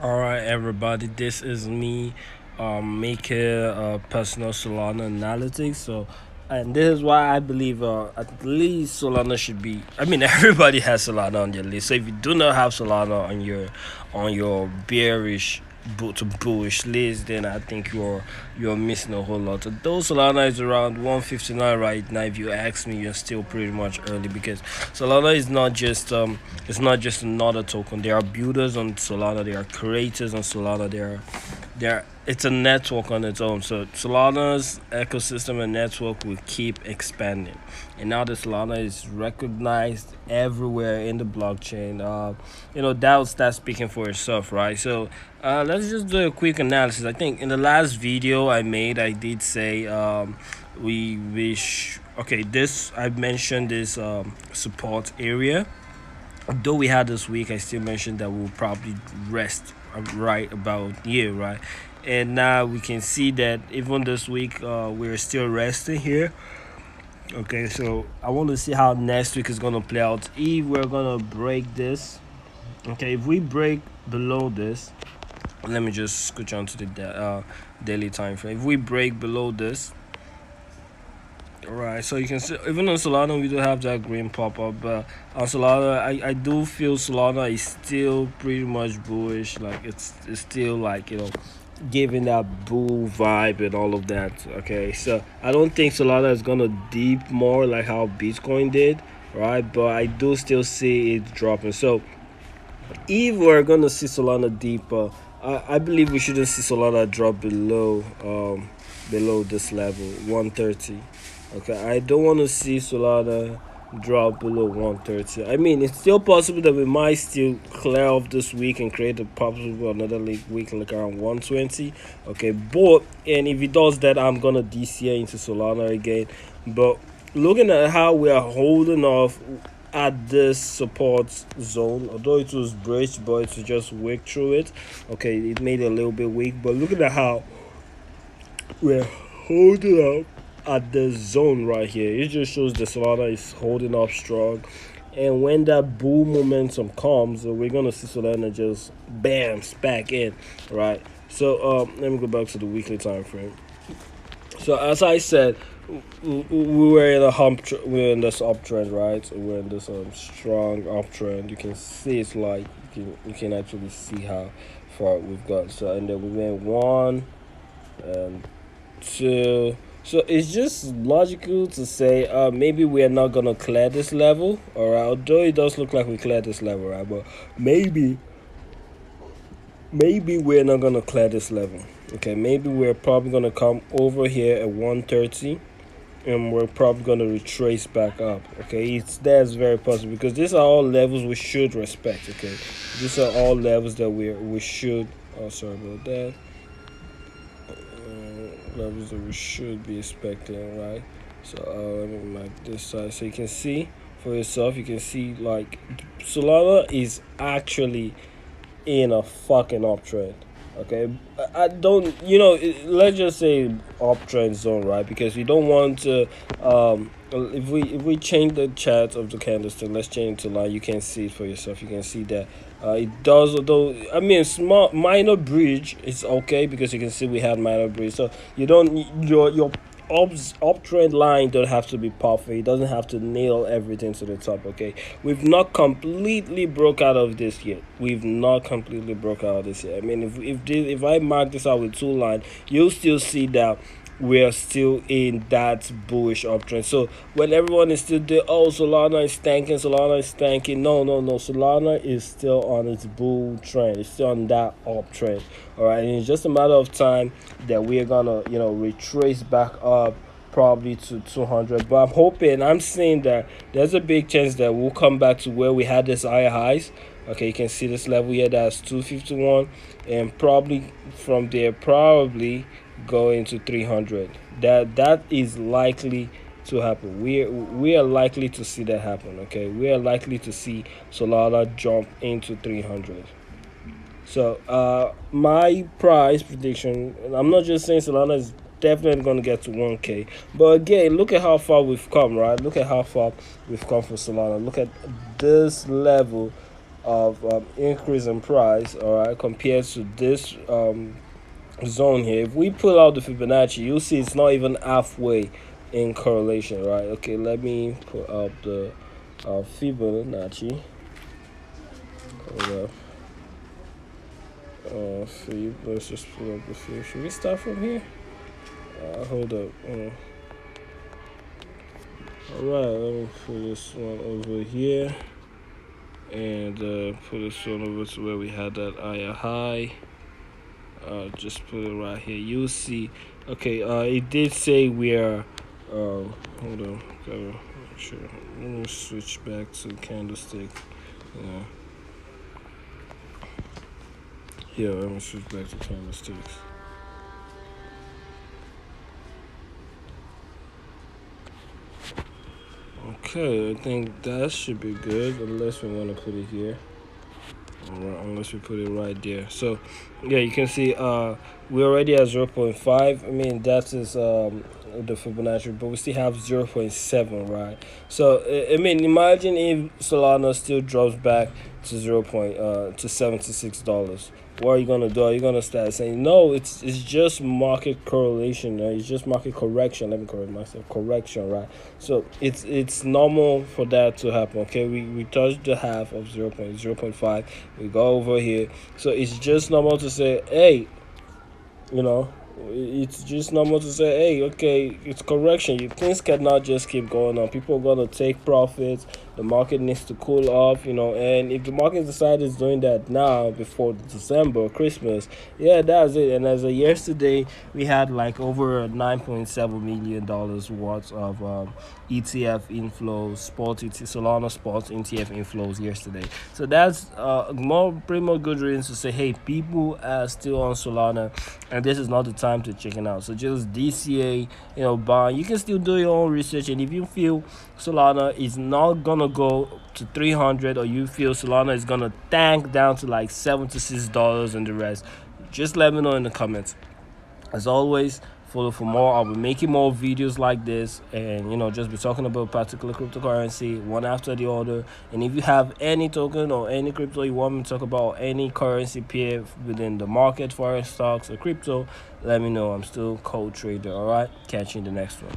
All right, everybody. This is me, making personal Solana analytics. And this is why I believe at least Solana should be. I mean, everybody has Solana on their list. So if you do not have Solana on your bearish to bullish list, then I think you're missing a whole lot. Though Solana is around 159 right now, if you ask me, you're still pretty much early because Solana is not just it's not just another token. There are builders on Solana, there are creators on Solana, there it's a network on its own. So Solana's ecosystem and network will keep expanding, and now the Solana is recognized everywhere in the blockchain. That will start speaking for itself, right? So let's just do a quick analysis. I think in the last video I made, I did say we wish. Okay, this I mentioned this support area. Though we had this week, I still mentioned that we'll probably rest right about here, right? And now we can see that even this week, we're still resting here. Okay, so I want to see how next week is gonna play out. If we're gonna break this, okay, if we break below this, let me just scooch on to the daily time frame. If we break below this, right, so you can see even on Solana we do have that green pop up, but on Solana I do feel Solana is still pretty much bullish. Like it's still like giving that bull vibe and all of that. Okay, so I don't think Solana is gonna deep more like how Bitcoin did, right? But I do still see it dropping. So if we're gonna see Solana deeper, I believe we shouldn't see Solana drop below this level 130. Okay, I don't want to see Solana drop below 130. I mean, it's still possible that we might still clear off this week and create a possible another week like around 120. Okay, but and if it does that, I'm gonna DCA into Solana again. But looking at how we are holding off at this support zone, although it was breached, but it's just weak through it. Okay, it made it a little bit weak, but looking at how we're holding up at the zone right here, it just shows the Solana is holding up strong. And when that bull momentum comes, we're gonna see Solana just bam back in, right? So let me go back to the weekly time frame. So as I said, we were in a we're in this uptrend, right? So we're in this strong uptrend. You can see it's like you can actually see how far we've got. So and then we went one and two. So it's just logical to say maybe we're not gonna clear this level, alright. Although it does look like we cleared this level, right? But maybe we're not gonna clear this level. Okay, maybe we're probably gonna come over here at 130 and we're probably gonna retrace back up. Okay, that's very possible because these are all levels we should respect. Okay, these are all levels that we should. Oh, sorry about that. Levels that we should be expecting, right? So let me mark this side so you can see for yourself. You can see like Solana is actually in a fucking uptrend. Okay, I don't, let's just say uptrend zone, right? Because we don't want to. If we change the chart of the candlestick, let's change it to line. You can see it for yourself. You can see that it does. Although I mean, small minor bridge is okay because you can see we had minor bridge. So you don't your uptrend line don't have to be perfect. It doesn't have to nail everything to the top. Okay, we've not completely broke out of this yet. We've not completely broke out of this yet. I mean, if I mark this out with two line, you'll still see that we're still in that bullish uptrend. So when everyone is still there, oh, Solana is tanking. No. Solana is still on its bull trend. It's still on that uptrend. All right, and it's just a matter of time that we're gonna, retrace back up probably to 200. But I'm saying that there's a big chance that we'll come back to where we had this higher highs. Okay, you can see this level here, that's 251, and probably from there probably go into 300. That is likely to happen. We are likely to see that happen. Okay, we are likely to see Solana jump into 300. So my price prediction, I'm not just saying Solana is definitely going to get to 1k, but again, look at how far we've come, right? Look at how far we've come for Solana. Look at this level of increase in price, all right, compared to this zone here. If we pull out the Fibonacci, you'll see it's not even halfway in correlation, right? Okay, let me put up the Fibonacci. Hold up. Let's just pull up the Fib. Should we start from here? Hold up. Alright, let me put this one over here. And put this one over to where we had that higher high. Just put it right here. You'll see. Okay, it did say we are. Hold on. Gotta make sure. Let me switch back to candlestick. Yeah. Yeah, let me switch back to candlesticks. Okay, I think that should be good, unless we want to put it here. Unless we put it right there. So yeah, you can see we're already at 0.5. I mean, that is the Fibonacci, but we still have 0.7, right? So I mean, imagine if Solana still drops back to to $76. What are you gonna do? Are you gonna start saying no? It's just market correlation, right? It's just market correction. Let me correct myself. Correction, right? So it's normal for that to happen. Okay, we touched the half of 0.5. We go over here, so it's just normal to say, hey, you know, it's just normal to say, hey, okay, it's correction. Things cannot just keep going on. People are gonna take profits. The market needs to cool off, and if the market decides it's doing that now before December or Christmas, yeah, that's it. And as of yesterday, we had like over $9.7 million worth of ETF inflows, Solana sports ETF inflows yesterday. So that's pretty much good reason to say, hey, people are still on Solana, and this is not the time to check it out. So just DCA, buy. You can still do your own research, and if you feel Solana is not gonna go to 300, or you feel Solana is gonna tank down to like $76 and the rest, just let me know in the comments. As always, follow for more. I'll be making more videos like this, and just be talking about particular cryptocurrency one after the other. And if you have any token or any crypto you want me to talk about, or any currency pair within the market, foreign stocks or crypto, let me know. I'm still cold trader. All right, catch you in the next one.